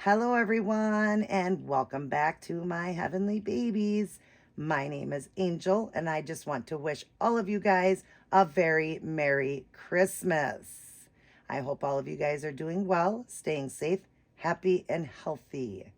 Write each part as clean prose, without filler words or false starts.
Hello, everyone, and welcome back to my heavenly babies. My name is Angel, and I just want to wish all of you guys a very Merry Christmas. I hope all of you guys are doing well, staying safe, happy, and healthy.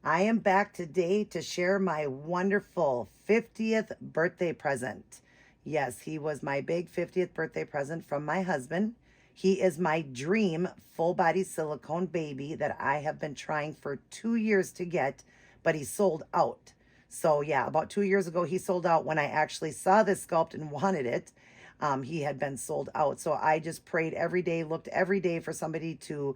I am back today to share my wonderful 50th birthday present. Yes, he was my big 50th birthday present from my husband. He is my dream full body silicone baby that I have been trying for 2 years to get, but he sold out. So, yeah, about 2 years ago, he sold out when I actually saw this sculpt and wanted it. He had been sold out. So I just prayed every day, looked every day for somebody to,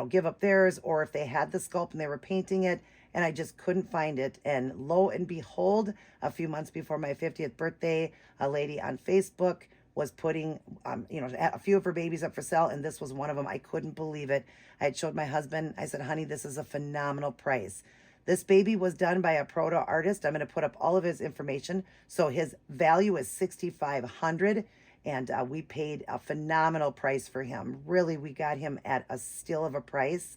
give up theirs, or if they had the sculpt and they were painting it, and I just couldn't find it. And lo and behold, a few months before my 50th birthday, a lady on Facebook was putting, a few of her babies up for sale, and this was one of them. I couldn't believe it. I had showed my husband. I said, honey, this is a phenomenal price. This baby was done by a proto artist. I'm going to put up all of his information. So his value is $6,500, and we paid a phenomenal price for him. Really, we got him at a steal of a price.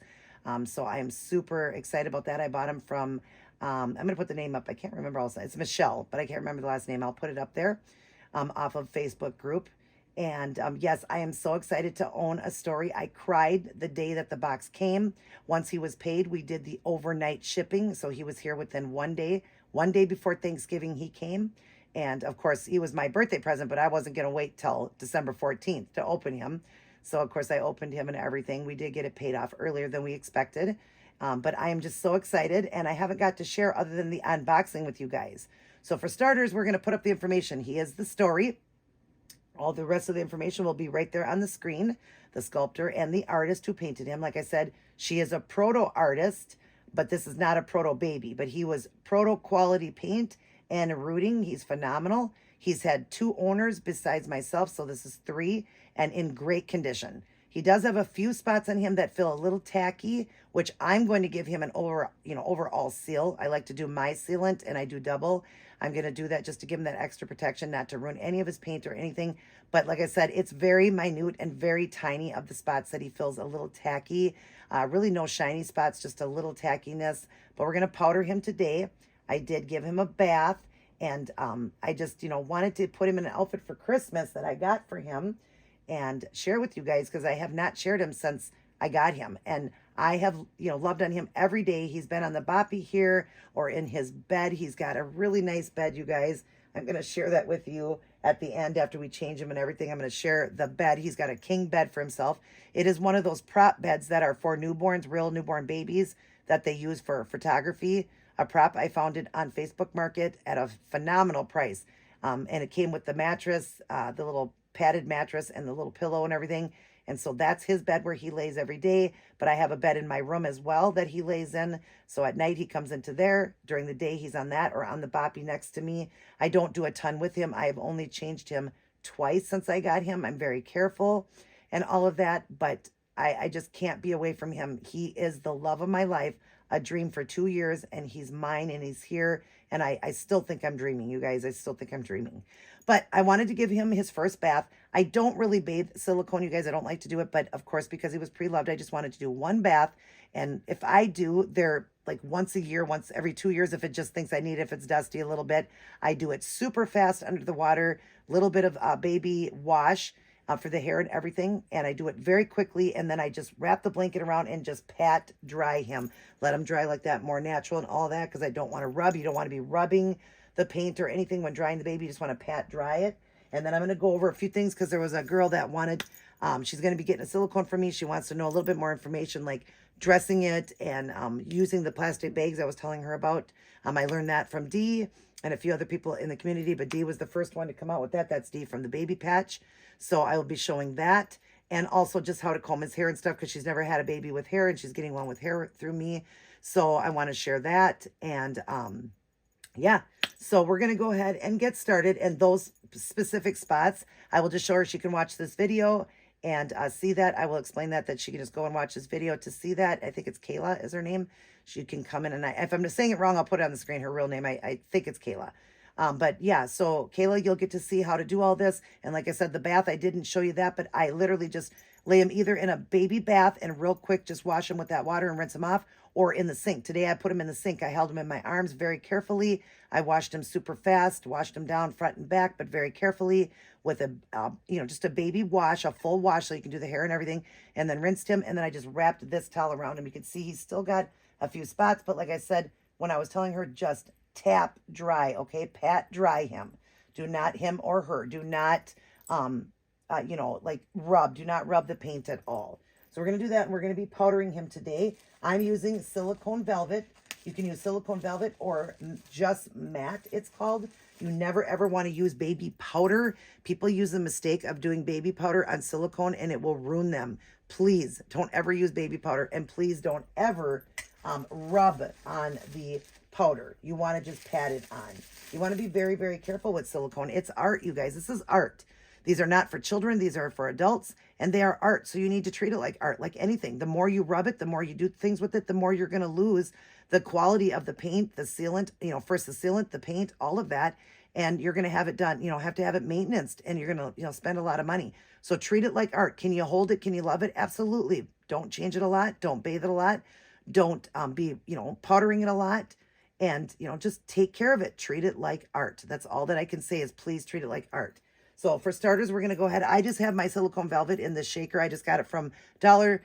So I am super excited about that. I bought him from, I'm going to put the name up. I can't remember all. It's Michelle, but I can't remember the last name. I'll put it up there off of Facebook group. And yes, I am so excited to own a story. I cried the day that the box came. Once he was paid, we did the overnight shipping. So he was here within 1 day. 1 day before Thanksgiving, he came. And of course, he was my birthday present, but I wasn't going to wait till December 14th to open him. So, of course, I opened him and everything. We did get it paid off earlier than we expected. But I am just so excited, and I haven't got to share other than the unboxing with you guys. So, for starters, we're going to put up the information. He is the story. All the rest of the information will be right there on the screen. The sculptor and the artist who painted him. Like I said, she is a proto artist, but this is not a proto baby. But he was proto quality paint and rooting. He's phenomenal. He's had 2 owners besides myself, so this is 3, and in great condition. He does have a few spots on him that feel a little tacky, which I'm going to give him an overall seal. I like to do my sealant, and I do double. I'm going to do that just to give him that extra protection, not to ruin any of his paint or anything. But like I said, it's very minute and very tiny of the spots that he feels a little tacky. Really no shiny spots, just a little tackiness. But we're going to powder him today. I did give him a bath. And I just, wanted to put him in an outfit for Christmas that I got for him and share with you guys, because I have not shared him since I got him. And I have, loved on him every day. He's been on the boppy here or in his bed. He's got a really nice bed, you guys. I'm going to share that with you at the end after we change him and everything. I'm going to share the bed. He's got a king bed for himself. It is one of those prop beds that are for newborns, real newborn babies that they use for photography. A prop. I found it on Facebook Market at a phenomenal price. And it came with the mattress, the little padded mattress and the little pillow and everything. And so that's his bed where he lays every day. But I have a bed in my room as well that he lays in. So at night he comes into there. During the day he's on that or on the boppy next to me. I don't do a ton with him. I have only changed him twice since I got him. I'm very careful and all of that. But I just can't be away from him. He is the love of my life. A dream for 2 years, and he's mine, and he's here, and I still think I'm dreaming, you guys. I still think I'm dreaming. But I wanted to give him his first bath. I don't really bathe silicone, you guys. I don't like to do it, but of course, because he was pre-loved, I just wanted to do one bath. And if I do, they're like once a year, once every 2 years, if it just thinks I need it, if it's dusty a little bit. I do it super fast under the water, little bit of baby wash, for the hair and everything, and I do it very quickly, and then I just wrap the blanket around and just pat dry him. Let him dry like that, more natural and all that, because I don't want to rub. You don't want to be rubbing the paint or anything when drying the baby. You just want to pat dry it. And then I'm going to go over a few things, because there was a girl that wanted, she's going to be getting a silicone from me. She wants to know a little bit more information, like dressing it and using the plastic bags I was telling her about. I learned that from Dee and a few other people in the community, but Dee was the first one to come out with that. That's Dee from the Baby Patch. So I will be showing that, and also just how to comb his hair and stuff, because she's never had a baby with hair, and she's getting one with hair through me. So I want to share that. And yeah, so we're going to go ahead and get started. And those specific spots, I will just show her. She can watch this video and see that. I will explain that she can just go and watch this video to see that. I think it's Kayla is her name. She can come in, and if I'm just saying it wrong, I'll put it on the screen, her real name. I think it's Kayla. But yeah, so Kayla, you'll get to see how to do all this. And like I said, the bath, I didn't show you that, but I literally just lay him either in a baby bath and real quick just wash him with that water and rinse him off, or in the sink. Today I put him in the sink. I held him in my arms very carefully. I washed him super fast, washed him down front and back, but very carefully with a, just a baby wash, a full wash so you can do the hair and everything, and then rinsed him. And then I just wrapped this towel around him. You can see he's still got a few spots, but like I said, when I was telling her, just tap dry, okay? Pat dry him. Do not, him or her, do not, like rub. Do not rub the paint at all. So we're going to do that, and we're going to be powdering him today. I'm using silicone velvet. You can use silicone velvet or just matte, it's called. You never, ever want to use baby powder. People use the mistake of doing baby powder on silicone, and it will ruin them. Please don't ever use baby powder, and please don't ever rub on the powder. You want to just pat it on. You want to be very, very careful with silicone. It's art, you guys. This is art. These are not for children. These are for adults, and they are art. So you need to treat it like art, like anything. The more you rub it, the more you do things with it, the more you're going to lose the quality of the paint, the sealant, first the sealant, the paint, all of that. And you're going to have it done, have to have it maintained, and you're going to, spend a lot of money. So treat it like art. Can you hold it? Can you love it? Absolutely. Don't change it a lot. Don't bathe it a lot. Don't be, powdering it a lot. And, just take care of it. Treat it like art. That's all that I can say is please treat it like art. So for starters, we're going to go ahead. I just have my silicone velvet in this shaker. I just got it from Dollar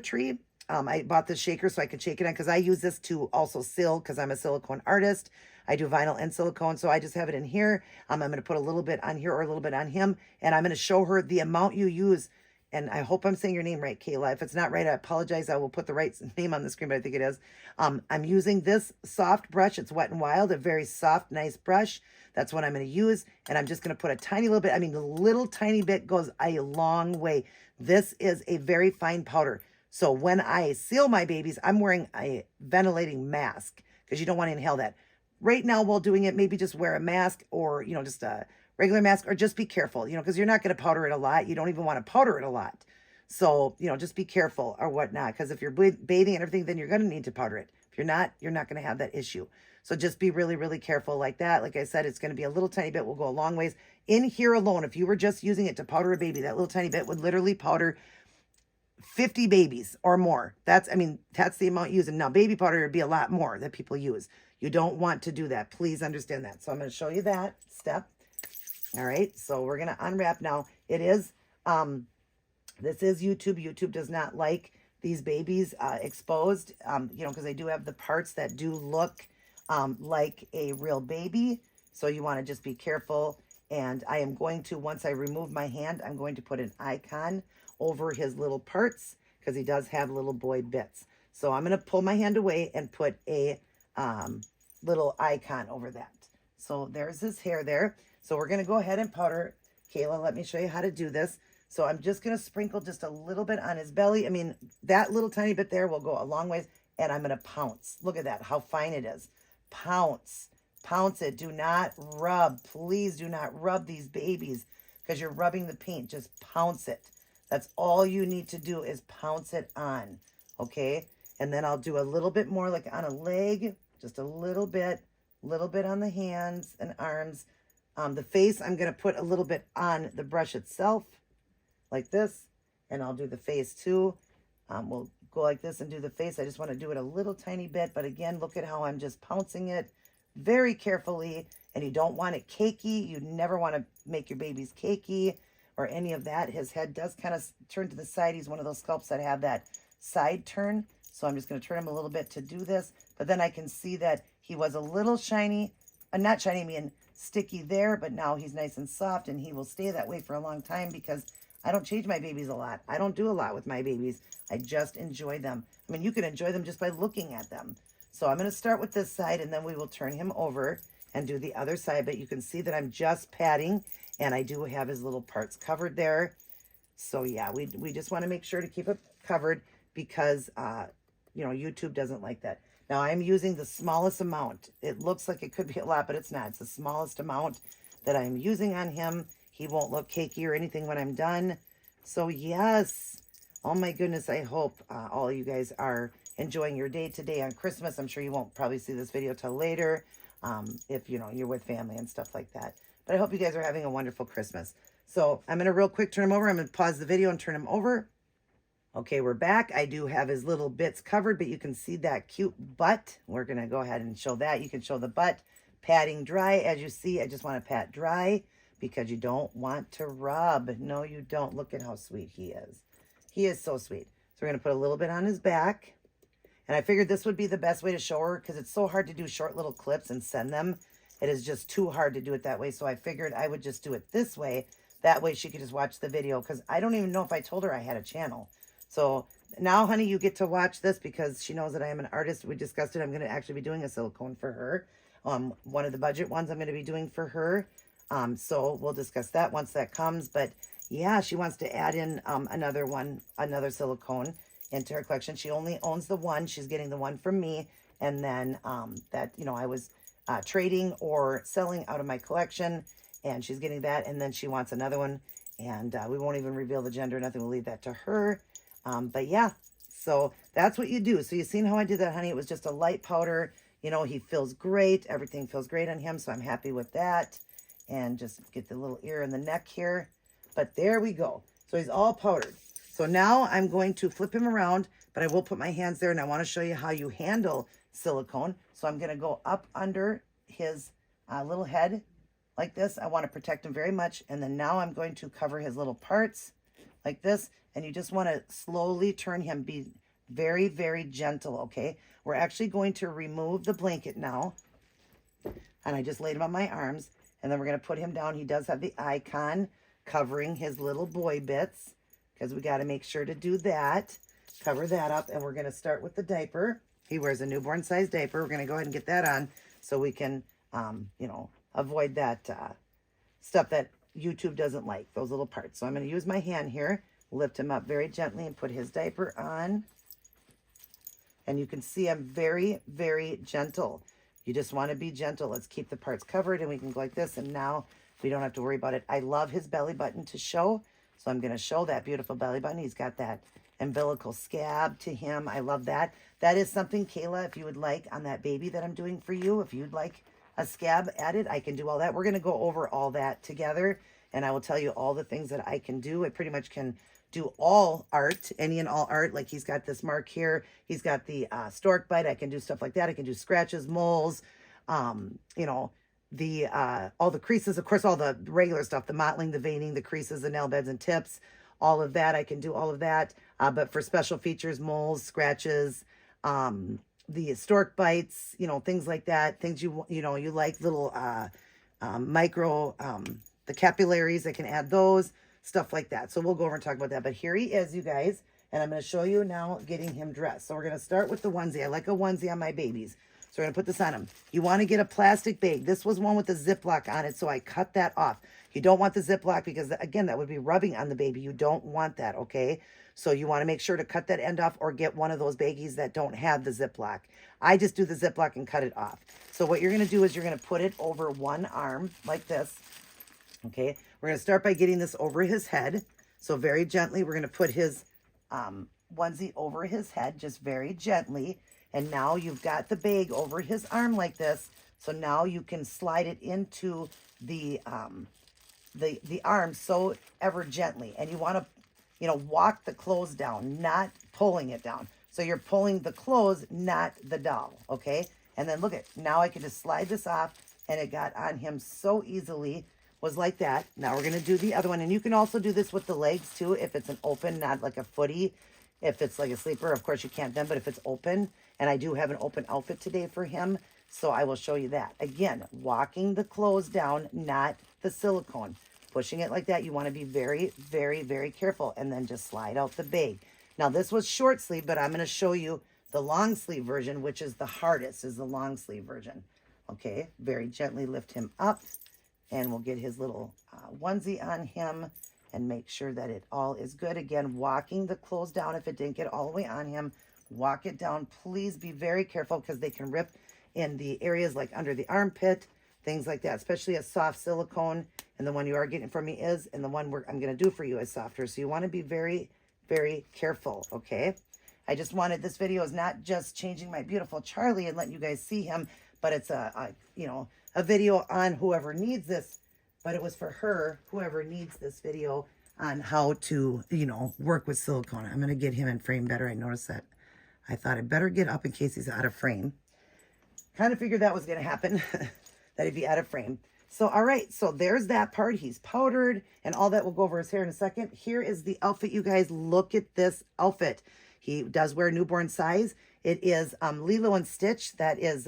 Tree. I bought this shaker so I could shake it on because I use this to also seal because I'm a silicone artist. I do vinyl and silicone, so I just have it in here. I'm going to put a little bit on here or a little bit on him, and I'm going to show her the amount you use. And I hope I'm saying your name right, Kayla. If it's not right, I apologize. I will put the right name on the screen, but I think it is. I'm using this soft brush. It's Wet n Wild, a very soft, nice brush. That's what I'm going to use. And I'm just going to put a tiny little bit. I mean, the little tiny bit goes a long way. This is a very fine powder. So when I seal my babies, I'm wearing a ventilating mask because you don't want to inhale that. Right now, while doing it, maybe just wear a mask or, just a regular mask, or just be careful, because you're not going to powder it a lot. You don't even want to powder it a lot. So, just be careful or whatnot, because if you're bathing and everything, then you're going to need to powder it. If you're not going to have that issue. So just be really, really careful like that. Like I said, it's going to be a little tiny bit, will go a long ways. In here alone, if you were just using it to powder a baby, that little tiny bit would literally powder 50 babies or more. That's the amount used. And now baby powder would be a lot more that people use. You don't want to do that. Please understand that. So I'm going to show you that step. All right. So we're going to unwrap now. It is, this is YouTube. YouTube does not like these babies exposed, because they do have the parts that do look like a real baby. So you want to just be careful. And I am going to, once I remove my hand, I'm going to put an icon over his little parts because he does have little boy bits. So I'm going to pull my hand away and put a little icon over that. So there's his hair there. So we're going to go ahead and powder. Kayla, let me show you how to do this. So I'm just going to sprinkle just a little bit on his belly. That little tiny bit there will go a long ways. And I'm going to pounce. Look at that, how fine it is. Pounce. Pounce it. Do not rub. Please do not rub these babies because you're rubbing the paint. Just pounce it. That's all you need to do is pounce it on. Okay? And then I'll do a little bit more like on a leg. Just a little bit on the hands and arms. The face, I'm going to put a little bit on the brush itself, like this. And I'll do the face too. We'll go like this and do the face. I just want to do it a little tiny bit. But again, look at how I'm just pouncing it very carefully. And you don't want it cakey. You never want to make your babies cakey or any of that. His head does kind of turn to the side. He's one of those sculpts that have that side turn. So I'm just going to turn him a little bit to do this. But then I can see that he was a little shiny. Not shiny, I mean sticky there. But now he's nice and soft. And he will stay that way for a long time because I don't change my babies a lot. I don't do a lot with my babies. I just enjoy them. You can enjoy them just by looking at them. So I'm going to start with this side. And then we will turn him over and do the other side. But you can see that I'm just patting. And I do have his little parts covered there. So yeah, we just want to make sure to keep it covered because, YouTube doesn't like that. Now I'm using the smallest amount. It looks like it could be a lot, but it's not. It's the smallest amount that I'm using on him. He won't look cakey or anything when I'm done. So yes, oh my goodness, I hope all of you guys are enjoying your day today on Christmas. I'm sure you won't probably see this video till later if, you're with family and stuff like that. But I hope you guys are having a wonderful Christmas. So I'm going to real quick turn him over. I'm going to pause the video and turn him over. Okay, we're back. I do have his little bits covered, but you can see that cute butt. We're going to go ahead and show that. You can show the butt patting dry. As you see, I just want to pat dry because you don't want to rub. No, you don't. Look at how sweet he is. He is so sweet. So we're going to put a little bit on his back. And I figured this would be the best way to show her because it's so hard to do short little clips and send them. It is just too hard to do it that way. So I figured I would just do it this way. That way she could just watch the video because I don't even know if I told her I had a channel. So now, honey, you get to watch this because she knows that I am an artist. We discussed it. I'm going to actually be doing a silicone for her. One of the budget ones I'm going to be doing for her. So we'll discuss that once that comes. But yeah, she wants to add in another silicone into her collection. She only owns the one. She's getting the one from me. And then that, I was trading or selling out of my collection. And she's getting that. And then she wants another one. And we won't even reveal the gender. Nothing. We'll leave that to her. But yeah, so that's what you do. So you seen how I did that, honey? It was just a light powder. He feels great. Everything feels great on him. So I'm happy with that. And just get the little ear and the neck here. But there we go. So he's all powdered. So now I'm going to flip him around, but I will put my hands there and I want to show you how you handle silicone. So I'm going to go up under his little head like this. I want to protect him very much. And then now I'm going to cover his little parts like this. And you just want to slowly turn him, be very, very gentle, okay? We're actually going to remove the blanket now. And I just laid him on my arms. And then we're going to put him down. He does have the icon covering his little boy bits because we got to make sure to do that. Cover that up. And we're going to start with the diaper. He wears a newborn size diaper. We're going to go ahead and get that on so we can, avoid that stuff that YouTube doesn't like, those little parts. So I'm going to use my hand here. Lift him up very gently and put his diaper on. And you can see I'm very, very gentle. You just want to be gentle. Let's keep the parts covered and we can go like this. And now we don't have to worry about it. I love his belly button to show. So I'm going to show that beautiful belly button. He's got that umbilical scab to him. I love that. That is something, Kayla, if you would like on that baby that I'm doing for you, if you'd like a scab added, I can do all that. We're going to go over all that together. And I will tell you all the things that I can do. I pretty much can do all art, any and all art. Like he's got this mark here. He's got the stork bite. I can do stuff like that. I can do scratches, moles, all the creases, of course, all the regular stuff, the mottling, the veining, the creases, the nail beds and tips, all of that. I can do all of that. But for special features, moles, scratches, the stork bites, things like that, things you like, little micro, the capillaries, I can add those. Stuff like that. So we'll go over and talk about that. But here he is, you guys. And I'm going to show you now getting him dressed. So we're going to start with the onesie. I like a onesie on my babies. So we're going to put this on him. You want to get a plastic bag. This was one with the Ziploc on it. So I cut that off. You don't want the Ziploc because, again, that would be rubbing on the baby. You don't want that, okay? So you want to make sure to cut that end off or get one of those baggies that don't have the Ziploc. I just do the Ziploc and cut it off. So what you're going to do is you're going to put it over one arm like this. Okay, we're going to start by getting this over his head. So very gently, we're going to put his onesie over his head, just very gently. And now you've got the bag over his arm like this. So now you can slide it into the arm so ever gently. And you want to, walk the clothes down, not pulling it down. So you're pulling the clothes, not the doll, okay? And then look at, now I can just slide this off and it got on him so easily. Was like that. Now we're going to do the other one. And you can also do this with the legs too. If it's an open, not like a footy. If it's like a sleeper, of course you can't then. But if it's open, and I do have an open outfit today for him. So I will show you that. Again, walking the clothes down, not the silicone. Pushing it like that. You want to be very, very, very careful. And then just slide out the bag. Now this was short sleeve, but I'm going to show you the long sleeve version, which is the hardest, is the long sleeve version. Okay, very gently lift him up. And we'll get his little onesie on him and make sure that it all is good. Again, walking the clothes down. If it didn't get all the way on him, walk it down. Please be very careful because they can rip in the areas like under the armpit, things like that, especially a soft silicone. And the one you are getting from me is, and the one I'm going to do for you is softer. So you want to be very, very careful, okay? I just wanted, this video is not just changing my beautiful Charlie and letting you guys see him, but it's a video on whoever needs this, but it was for her, whoever needs this video on how to, work with silicone. I'm going to get him in frame better. I noticed that. I thought I'd better get up in case he's out of frame. Kind of figured that was going to happen, that he'd be out of frame. So, all right, so there's that part. He's powdered and all that. We'll go over his hair in a second. Here is the outfit, you guys. Look at this outfit. He does wear newborn size. It is Lilo and Stitch. That is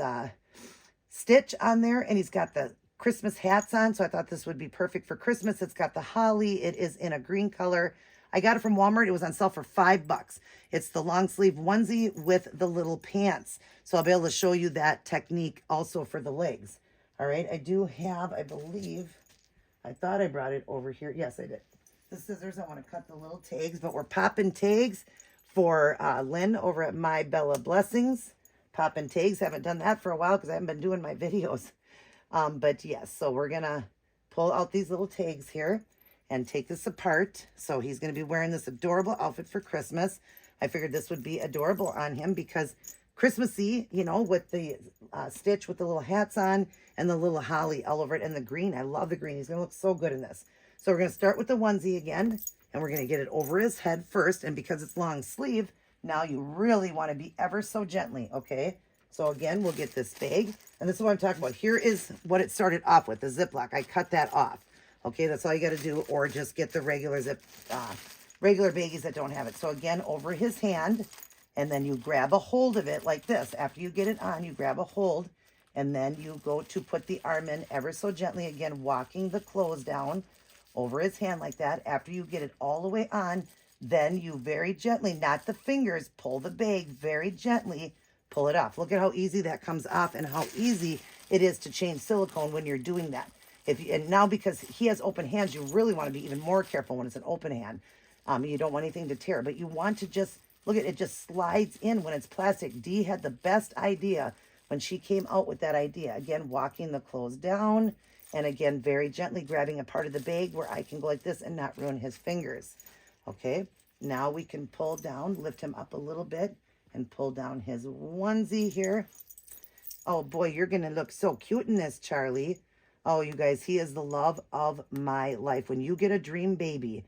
Stitch on there, and he's got the Christmas hats on, so I thought this would be perfect for Christmas. It's got the holly. It is in a green color. I got it from Walmart. It was on sale for $5. It's the long sleeve onesie with the little pants. So I'll be able to show you that technique also for the legs. All right, I do have, I believe, I thought I brought it over here. Yes, I did. The scissors, I want to cut the little tags, but we're popping tags for Lynn over at My Bella Blessings. Popping tags. Haven't done that for a while because I haven't been doing my videos. But yes, so we're going to pull out these little tags here and take this apart. So he's going to be wearing this adorable outfit for Christmas. I figured this would be adorable on him because Christmassy, with the Stitch with the little hats on and the little holly all over it and the green. I love the green. He's going to look so good in this. So we're going to start with the onesie again, and we're going to get it over his head first. And because it's long sleeve, now you really want to be ever so gently, okay? So again, we'll get this bag. And this is what I'm talking about. Here is what it started off with, the Ziploc. I cut that off. Okay, that's all you got to do. Or just get the regular regular baggies that don't have it. So again, over his hand. And then you grab a hold of it like this. After you get it on, you grab a hold. And then you go to put the arm in ever so gently. Again, walking the clothes down over his hand like that. After you get it all the way on, then you very gently, not the fingers, pull the bag very gently. Pull it off. Look at how easy that comes off and how easy it is to change silicone when you're doing that. And now because he has open hands, you really want to be even more careful when it's an open hand. You don't want anything to tear, but you want to just, look at it, just slides in when it's plastic. Dee had the best idea when she came out with that idea. Again, walking the clothes down and again, very gently grabbing a part of the bag where I can go like this and not ruin his fingers. Okay, now we can pull down, lift him up a little bit. And pull down his onesie here. Oh boy, you're going to look so cute in this, Charlie. Oh, you guys, he is the love of my life. When you get a dream baby,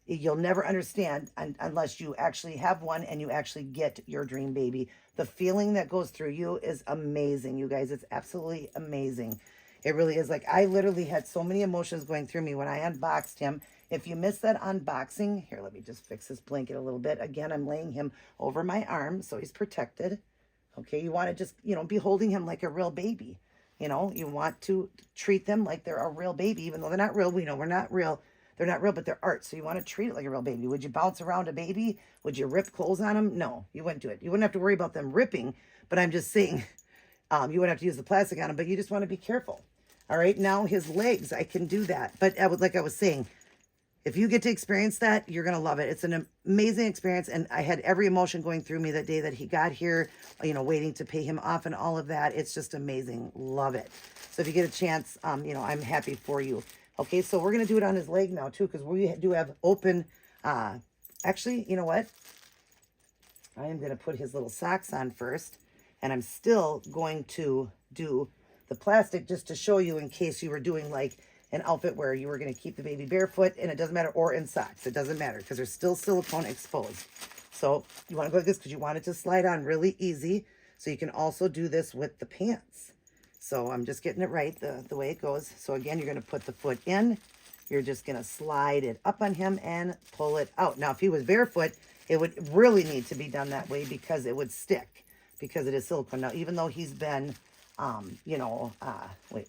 you'll never understand unless you actually have one and you actually get your dream baby. The feeling that goes through you is amazing, you guys. It's absolutely amazing. It really is. Like, I literally had so many emotions going through me when I unboxed him. If you missed that unboxing, here, let me just fix this blanket a little bit. Again, I'm laying him over my arm so he's protected. Okay, you want to just, be holding him like a real baby. You want to treat them like they're a real baby, even though they're not real. We know we're not real. They're not real, but they're art. So you want to treat it like a real baby. Would you bounce around a baby? Would you rip clothes on them? No, you wouldn't do it. You wouldn't have to worry about them ripping, but I'm just saying you wouldn't have to use the plastic on them, but you just want to be careful. All right, now his legs, I can do that. But like I was saying, if you get to experience that, you're going to love it. It's an amazing experience. And I had every emotion going through me that day that he got here, waiting to pay him off and all of that. It's just amazing. Love it. So if you get a chance, I'm happy for you. Okay, so we're going to do it on his leg now too, because we do have open, actually, you know what? I am going to put his little socks on first. And I'm still going to do the plastic just to show you in case you were doing like an outfit where you were going to keep the baby barefoot, and it doesn't matter, or in socks. It doesn't matter because there's still silicone exposed. So you want to go like this because you want it to slide on really easy. So you can also do this with the pants. So I'm just getting it right the way it goes. So again, you're going to put the foot in. You're just going to slide it up on him and pull it out. Now, if he was barefoot, it would really need to be done that way because it would stick because it is silicone. Now, even though he's been, wait.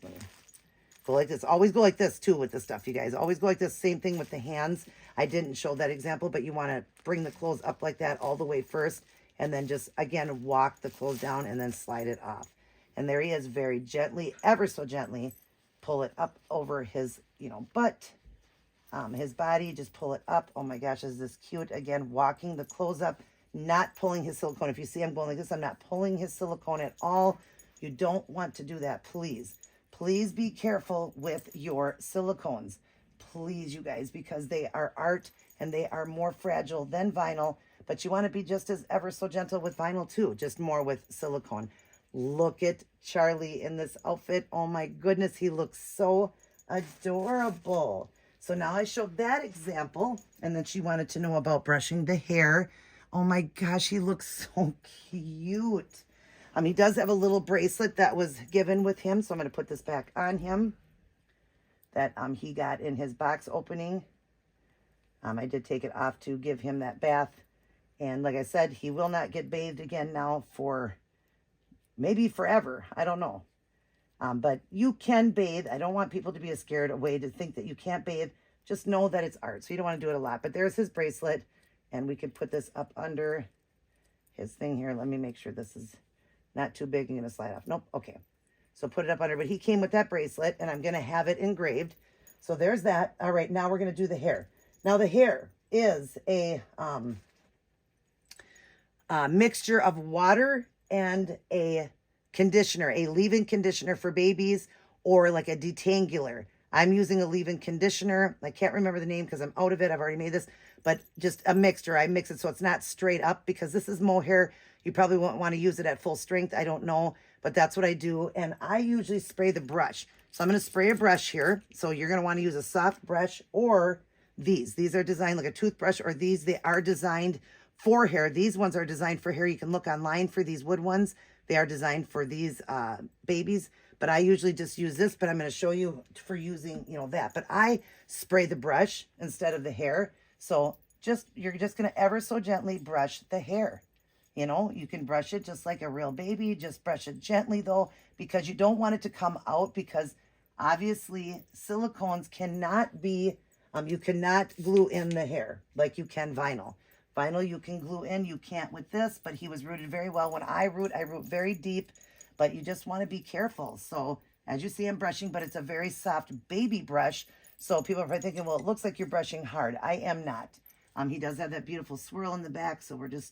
Go like this. Always go like this too with the stuff, you guys. Always go like this. Same thing with the hands. I didn't show that example, but you want to bring the clothes up like that all the way first. And then just, again, walk the clothes down and then slide it off. And there he is, very gently, ever so gently. Pull it up over his, butt. His body, just pull it up. Oh my gosh, is this cute? Again, walking the clothes up, not pulling his silicone. If you see I'm going like this, I'm not pulling his silicone at all. You don't want to do that, please. Please be careful with your silicones. Please, you guys, because they are art and they are more fragile than vinyl. But you want to be just as ever so gentle with vinyl too, just more with silicone. Look at Charlie in this outfit. Oh my goodness, he looks so adorable. So now I showed that example, and then she wanted to know about brushing the hair. Oh my gosh, he looks so cute. He does have a little bracelet that was given with him, so I'm going to put this back on him that he got in his box opening. I did take it off to give him that bath. And like I said, he will not get bathed again now for maybe forever. I don't know. But you can bathe. I don't want people to be scared away to think that you can't bathe. Just know that it's art, so you don't want to do it a lot. But there's his bracelet, and we could put this up under his thing here. Let me make sure this is not too big. I'm going to slide off. Nope. Okay. So put it up under. But he came with that bracelet, and I'm going to have it engraved. So there's that. All right, now we're going to do the hair. Now the hair is a mixture of water and a conditioner, a leave-in conditioner for babies, or like a detangler. I'm using a leave-in conditioner. I can't remember the name because I'm out of it. I've already made this, but just a mixture. I mix it so it's not straight up because this is mohair. You probably won't want to use it at full strength. I don't know, but that's what I do. And I usually spray the brush. So I'm going to spray a brush here. So you're going to want to use a soft brush or these. These are designed like a toothbrush, or these, they are designed for hair. These ones are designed for hair. You can look online for these wood ones. They are designed for these babies, but I usually just use this, but I'm going to show you for using, that. But I spray the brush instead of the hair. So you're just going to ever so gently brush the hair. You can brush it just like a real baby. Just brush it gently though, because you don't want it to come out, because obviously silicones cannot be, you cannot glue in the hair like you can vinyl. Vinyl you can glue in, you can't with this, but he was rooted very well. When I root very deep, but you just want to be careful. So as you see, I'm brushing, but it's a very soft baby brush. So people are probably thinking, well, it looks like you're brushing hard. I am not. He does have that beautiful swirl in the back, so we're just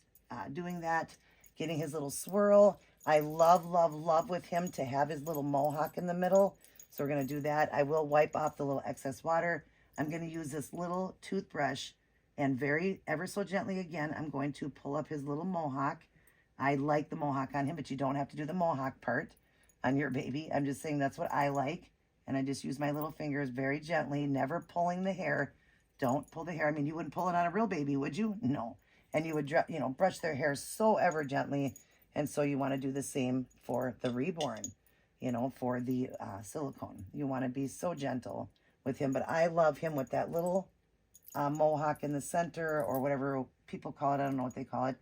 doing that, getting his little swirl. I love, love, love with him to have his little mohawk in the middle. So we're going to do that. I will wipe off the little excess water. I'm going to use this little toothbrush, and ever so gently again, I'm going to pull up his little mohawk. I like the mohawk on him, but you don't have to do the mohawk part on your baby. I'm just saying that's what I like. And I just use my little fingers very gently, never pulling the hair. Don't pull the hair. I mean, you wouldn't pull it on a real baby, would you? No. And you would, brush their hair so ever gently. And so you want to do the same for the Reborn, for the silicone. You want to be so gentle with him. But I love him with that little mohawk in the center, or whatever people call it. I don't know what they call it.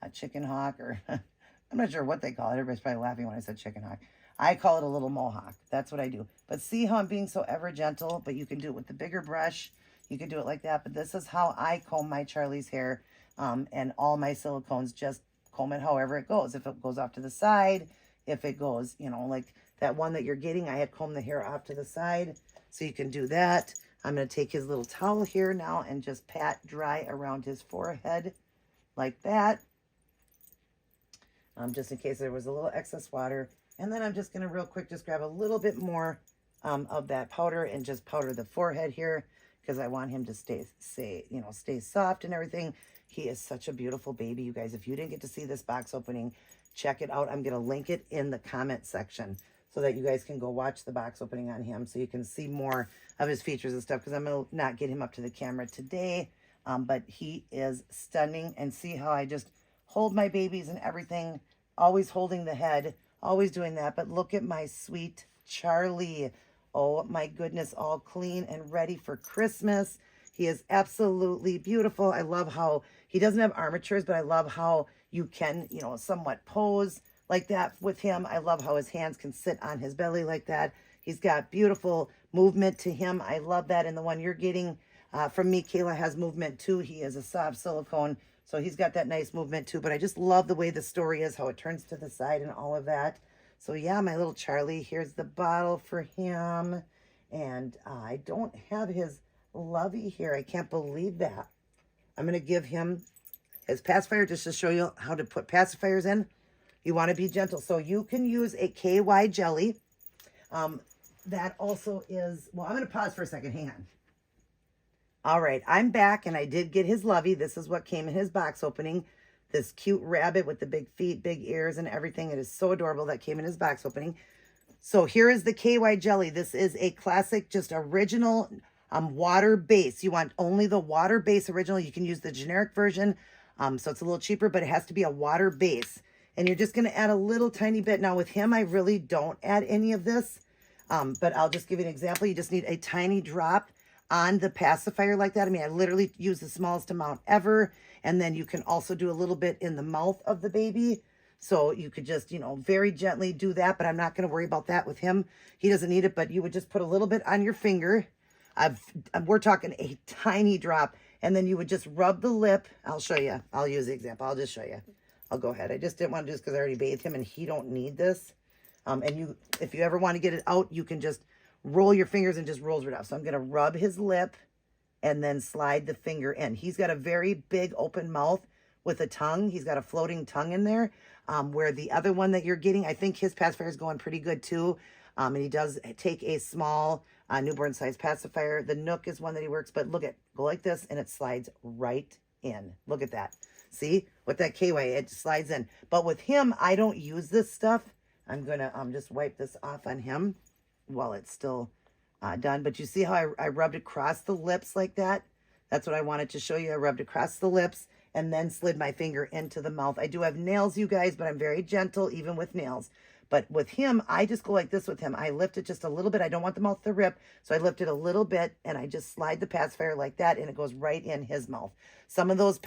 A chicken hawk, or I'm not sure what they call it. Everybody's probably laughing when I said chicken hawk. I call it a little mohawk. That's what I do. But see how I'm being so ever gentle? But you can do it with the bigger brush. You can do it like that. But this is how I comb my Charlie's hair, and all my silicones. Just comb it however it goes. If it goes off to the side, if it goes, like that one that you're getting, I had combed the hair off to the side. So you can do that. I'm going to take his little towel here now and just pat dry around his forehead like that. Just in case there was a little excess water. And then I'm just going to real quick just grab a little bit more of that powder and just powder the forehead here, because I want him to stay soft and everything. He is such a beautiful baby, you guys. If you didn't get to see this box opening, check it out. I'm going to link it in the comment section so that you guys can go watch the box opening on him, so you can see more of his features and stuff, because I'm going to not get him up to the camera today. But he is stunning. And see how I just hold my babies and everything, always holding the head, always doing that. But look at my sweet Charlie. Oh my goodness, all clean and ready for Christmas. He is absolutely beautiful. I love how he doesn't have armatures, but I love how you can, somewhat pose like that with him. I love how his hands can sit on his belly like that. He's got beautiful movement to him. I love that. And the one you're getting from me, Kayla, has movement too. He is a soft silicone, so he's got that nice movement too. But I just love the way the story is, how it turns to the side and all of that. So yeah, my little Charlie, here's the bottle for him. And I don't have his lovey here. I can't believe that. I'm going to give him his pacifier just to show you how to put pacifiers in. You want to be gentle. So you can use a KY jelly. That also is, well, I'm going to pause for a second. Hang on. All right, I'm back, and I did get his lovey. This is what came in his box opening. This cute rabbit with the big feet, big ears, and everything. It is so adorable. That came in his box opening. So here is the KY jelly. This is a classic, just original, Water base. You want only the water base original. You can use the generic version. So it's a little cheaper, but it has to be a water base. And you're just going to add a little tiny bit. Now with him, I really don't add any of this. But I'll just give you an example. You just need a tiny drop on the pacifier like that. I mean, I literally use the smallest amount ever. And then you can also do a little bit in the mouth of the baby. So you could just, you know, very gently do that, but I'm not going to worry about that with him. He doesn't need it, but you would just put a little bit on your finger. We're talking a tiny drop, and then you would just rub the lip. I'll show you. I'll use the example. I'll just show you. I'll go ahead. I just didn't want to do this because I already bathed him, and he don't need this. And you, if you ever want to get it out, you can just roll your fingers and just rolls right off. So I'm going to rub his lip and then slide the finger in. He's got a very big open mouth with a tongue. He's got a floating tongue in there. Where the other one that you're getting, I think his pacifier is going pretty good too. And he does take a small newborn size pacifier. The Nook is one that he works, but look at, go like this and it slides right in. Look at that. See, with that KY, it slides in. But with him, I don't use this stuff. I'm going to just wipe this off on him while it's still done. But you see how I rubbed across the lips like that? That's what I wanted to show you. I rubbed across the lips and then slid my finger into the mouth. I do have nails, you guys, but I'm very gentle even with nails. But with him, I just go like this with him. I lift it just a little bit. I don't want the mouth to rip, so I lift it a little bit, and I just slide the pacifier like that, and it goes right in his mouth. Some of those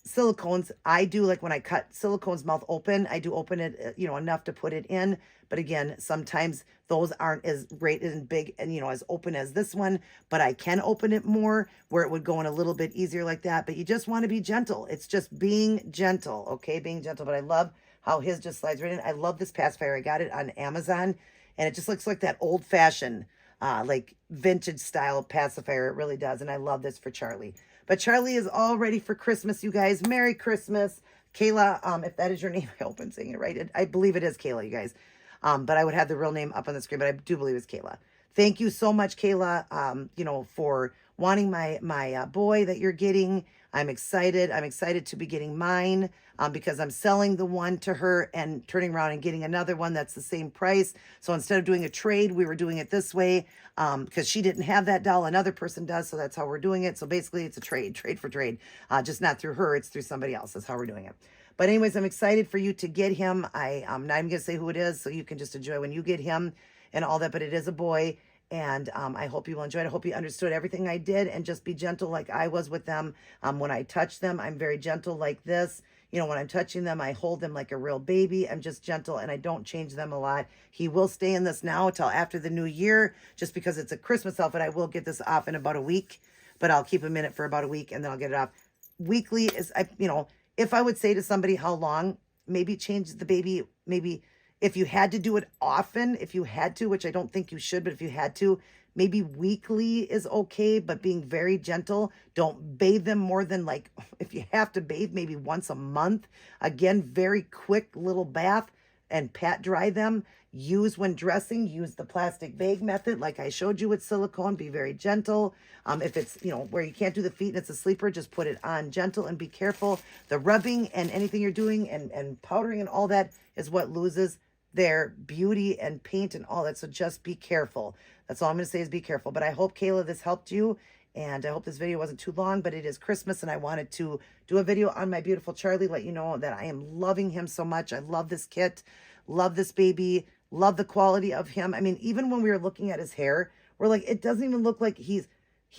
silicones, I do, like when I cut silicone's mouth open, I do open it, you know, enough to put it in. But again, sometimes those aren't as great and big and, you know, as open as this one, but I can open it more where it would go in a little bit easier like that. But you just want to be gentle. It's just being gentle, okay? Being gentle. But I love how his just slides right in. I love this pacifier. I got it on Amazon, and it just looks like that old-fashioned, like vintage style pacifier. It really does. And I love this for Charlie. But Charlie is all ready for Christmas, you guys. Merry Christmas. Kayla, if that is your name, I hope I'm saying it right. I believe it is Kayla, you guys. But I would have the real name up on the screen, but I do believe it's Kayla. Thank you so much, Kayla, you know, for wanting my boy that you're getting. I'm excited. I'm excited to be getting mine because I'm selling the one to her and turning around and getting another one that's the same price. So instead of doing a trade, we were doing it this way because she didn't have that doll. Another person does. So that's how we're doing it. So basically it's a trade for trade, just not through her. It's through somebody else. That's how we're doing it. But anyways, I'm excited for you to get him. I'm not even going to say who it is, so you can just enjoy when you get him and all that. But it is a boy. And I hope you will enjoy it. I hope you understood everything I did and just be gentle like I was with them. When I touch them, I'm very gentle like this. You know, when I'm touching them, I hold them like a real baby. I'm just gentle and I don't change them a lot. He will stay in this now until after the new year, just because it's a Christmas outfit. I will get this off in about a week, but I'll keep him in it for about a week and then I'll get it off. Weekly is, you know, if I would say to somebody how long, maybe change the baby, maybe if you had to do it often, if you had to, which I don't think you should, but if you had to, maybe weekly is okay, but being very gentle. Don't bathe them more than, like, if you have to bathe, maybe once a month. Again, very quick little bath and pat dry them. Use when dressing, use the plastic bag method like I showed you with silicone. Be very gentle. If it's, you know, where you can't do the feet and it's a sleeper, just put it on gentle and be careful. The rubbing and anything you're doing and powdering and all that is what loses their beauty and paint and all that. So just be careful. That's all I'm going to say is be careful. But I hope, Kayla, this helped you. And I hope this video wasn't too long, but it is Christmas and I wanted to do a video on my beautiful Charlie, let you know that I am loving him so much. I love this kit, love this baby, love the quality of him. I mean, even when we were looking at his hair, we're like, it doesn't even look like he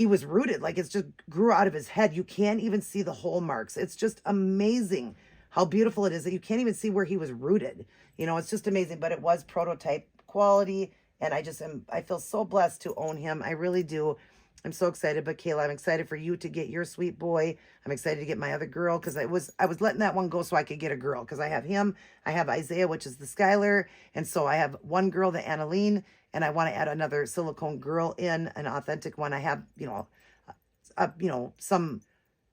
was rooted. Like it's just grew out of his head. You can't even see the hole marks. It's just amazing how beautiful it is that you can't even see where he was rooted. You know, it's just amazing, but it was prototype quality. And I feel so blessed to own him. I really do. I'm so excited. But Kayla, I'm excited for you to get your sweet boy. I'm excited to get my other girl because I was letting that one go so I could get a girl because I have him. I have Isaiah, which is the Skylar. And so I have one girl, the Annaline, and I want to add another silicone girl in, an authentic one. I have, you know, some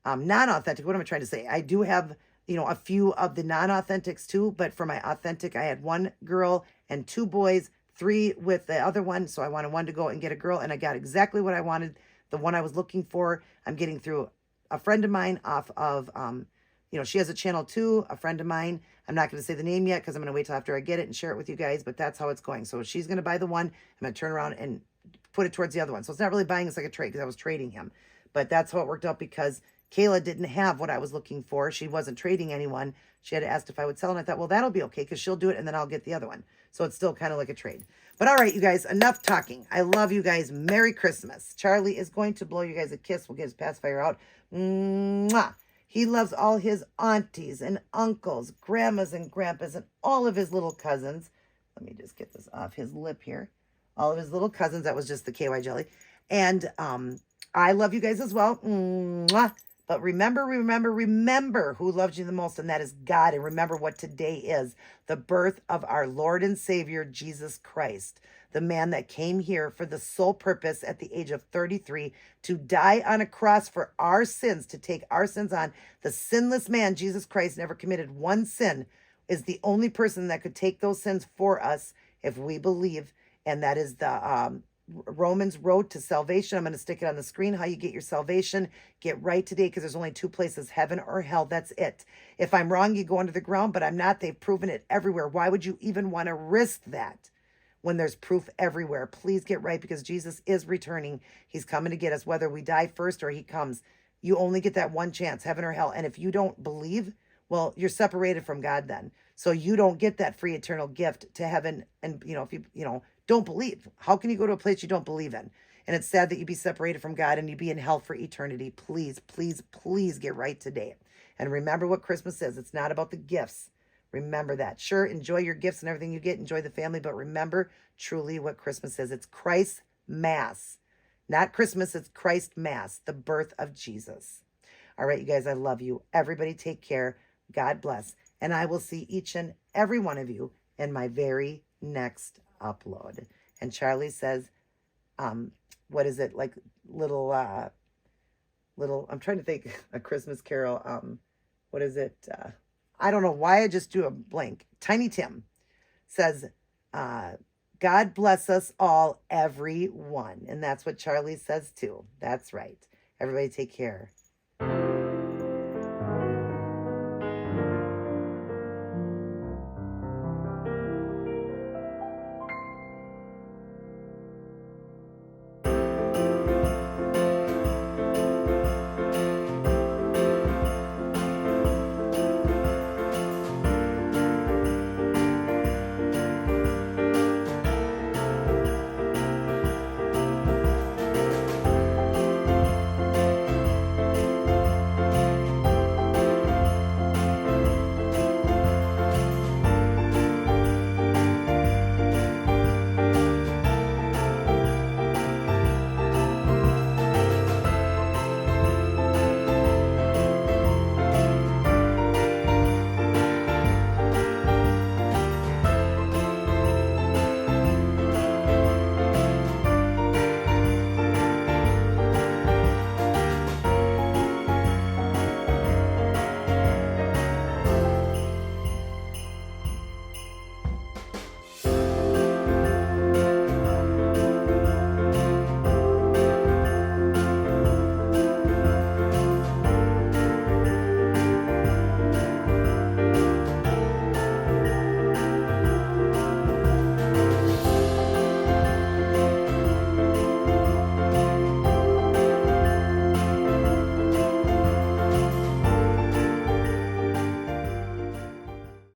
non-authentic. What am I trying to say? I do have, you know, a few of the non-authentics too, but for my authentic, I had one girl and two boys, 3 with the other one. So I wanted one to go and get a girl, and I got exactly what I wanted, the one I was looking for. I'm getting through a friend of mine off of, you know, she has a channel too, a friend of mine. I'm not going to say the name yet because I'm going to wait till after I get it and share it with you guys, but that's how it's going. So she's going to buy the one. I'm going to turn around and put it towards the other one. So it's not really buying us like a trade because I was trading him. But that's how it worked out because Kayla didn't have what I was looking for. She wasn't trading anyone. She had asked if I would sell, and I thought, well, that'll be okay because she'll do it, and then I'll get the other one. So it's still kind of like a trade. But all right, you guys, enough talking. I love you guys. Merry Christmas. Charlie is going to blow you guys a kiss. We'll get his pacifier out. Mwah. He loves all his aunties and uncles, grandmas and grandpas, and all of his little cousins. Let me just get this off his lip here. All of his little cousins. That was just the KY jelly. And I love you guys as well. Mwah. But remember who loves you the most, and that is God. And remember what today is, the birth of our Lord and Savior, Jesus Christ, the man that came here for the sole purpose at the age of 33 to die on a cross for our sins, to take our sins on. The sinless man, Jesus Christ, never committed one sin, is the only person that could take those sins for us if we believe. And that is the Romans road to salvation. I'm going to stick it on the screen, how you get your salvation. Get right today, because there's only two places, heaven or hell. That's it. If I'm wrong, you go under the ground, but I'm not. They've proven it everywhere. Why would you even want to risk that when there's proof everywhere? Please get right, because Jesus is returning. He's coming to get us, whether we die first or he comes. You only get that one chance, heaven or hell. And if you don't believe, well, you're separated from God then. So you don't get that free eternal gift to heaven. And, if you, don't believe. How can you go to a place you don't believe in? And it's sad that you be separated from God and you be in hell for eternity. Please, please, please get right today. And remember what Christmas is. It's not about the gifts. Remember that. Sure, enjoy your gifts and everything you get. Enjoy the family. But remember truly what Christmas is. It's Christ's Mass. Not Christmas. It's Christ Mass. The birth of Jesus. All right, you guys, I love you. Everybody take care. God bless. And I will see each and every one of you in my very next upload. And Charlie says, what is it, like little I'm trying to think, a Christmas carol, what is it, I don't know why I just do a blank. Tiny Tim says, God bless us all, everyone. And that's what Charlie says too. That's right. Everybody take care.